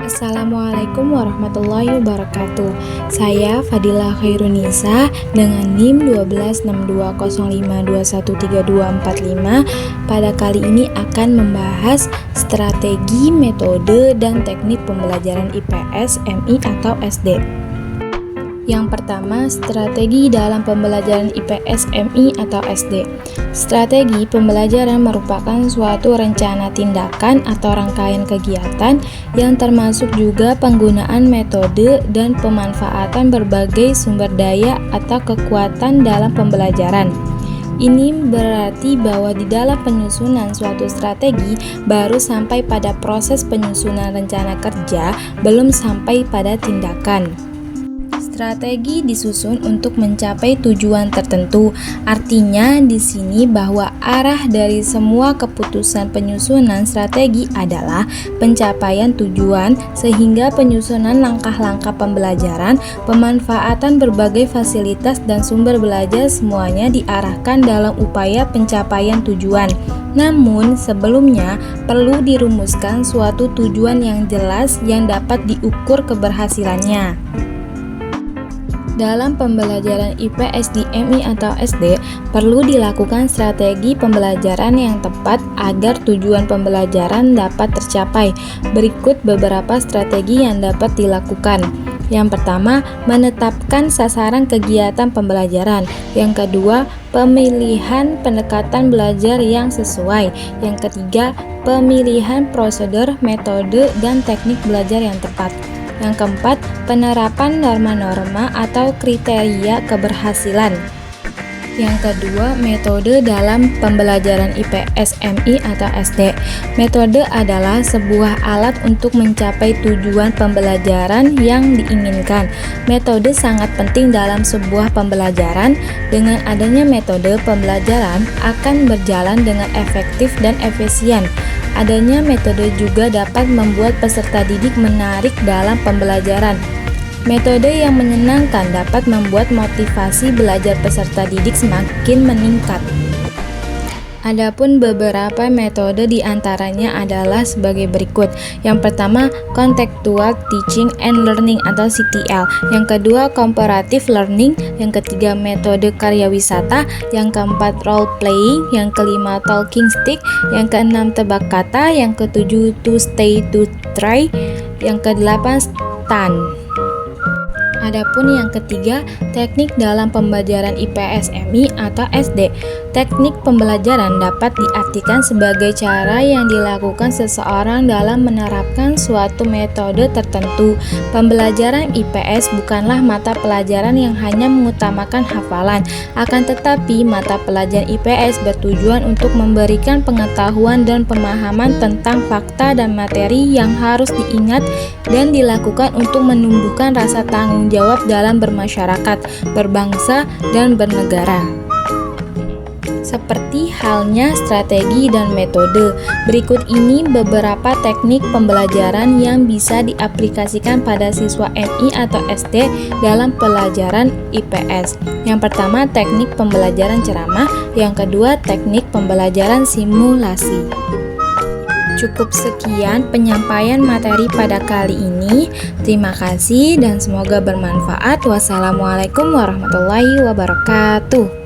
Assalamualaikum warahmatullahi wabarakatuh. Saya Fadilah Khairunisa dengan NIM 126205213245. Pada kali ini akan membahas strategi, metode, dan teknik pembelajaran IPS, MI atau SD. Yang pertama, strategi dalam pembelajaran IPS, MI atau SD. Strategi pembelajaran merupakan suatu rencana tindakan atau rangkaian kegiatan yang termasuk juga penggunaan metode dan pemanfaatan berbagai sumber daya atau kekuatan dalam pembelajaran. Ini berarti bahwa di dalam penyusunan suatu strategi baru sampai pada proses penyusunan rencana kerja, belum sampai pada tindakan. Strategi disusun untuk mencapai tujuan tertentu. Artinya di sini bahwa arah dari semua keputusan penyusunan strategi adalah pencapaian tujuan, sehingga penyusunan langkah-langkah pembelajaran, pemanfaatan berbagai fasilitas dan sumber belajar semuanya diarahkan dalam upaya pencapaian tujuan. Namun, sebelumnya perlu dirumuskan suatu tujuan yang jelas yang dapat diukur keberhasilannya. Dalam pembelajaran IPS di MI atau SD, perlu dilakukan strategi pembelajaran yang tepat agar tujuan pembelajaran dapat tercapai. Berikut beberapa strategi yang dapat dilakukan. Yang pertama, menetapkan sasaran kegiatan pembelajaran. Yang kedua, pemilihan pendekatan belajar yang sesuai. Yang ketiga, pemilihan prosedur, metode, dan teknik belajar yang tepat. Yang keempat, penerapan norma-norma atau kriteria keberhasilan. Yang kedua, metode dalam pembelajaran IPS, MI atau SD. Metode adalah sebuah alat untuk mencapai tujuan pembelajaran yang diinginkan. Metode sangat penting dalam sebuah pembelajaran. Dengan adanya metode, pembelajaran akan berjalan dengan efektif dan efisien. Adanya metode juga dapat membuat peserta didik menarik dalam pembelajaran. Metode yang menyenangkan dapat membuat motivasi belajar peserta didik semakin meningkat. Adapun beberapa metode diantaranya adalah sebagai berikut. Yang pertama, Contextual Teaching and Learning atau CTL. Yang kedua, Comparative Learning. Yang ketiga, metode karya wisata. Yang keempat, Role Playing. Yang kelima, Talking Stick. Yang keenam, tebak kata. Yang ketujuh, To Stay to Try. Yang kedelapan, Stand. Adapun yang ketiga, teknik dalam pembelajaran IPS, MI atau SD. Teknik pembelajaran dapat diartikan sebagai cara yang dilakukan seseorang dalam menerapkan suatu metode tertentu. Pembelajaran IPS bukanlah mata pelajaran yang hanya mengutamakan hafalan, akan tetapi mata pelajaran IPS bertujuan untuk memberikan pengetahuan dan pemahaman tentang fakta dan materi yang harus diingat dan dilakukan untuk menumbuhkan rasa tanggung jawab dalam bermasyarakat, berbangsa, dan bernegara. Seperti halnya strategi dan metode, berikut ini beberapa teknik pembelajaran yang bisa diaplikasikan pada siswa MI atau SD dalam pelajaran IPS. Yang pertama, teknik pembelajaran ceramah. Yang kedua, teknik pembelajaran simulasi. Cukup sekian penyampaian materi pada kali ini. Terima kasih dan semoga bermanfaat. Wassalamualaikum warahmatullahi wabarakatuh.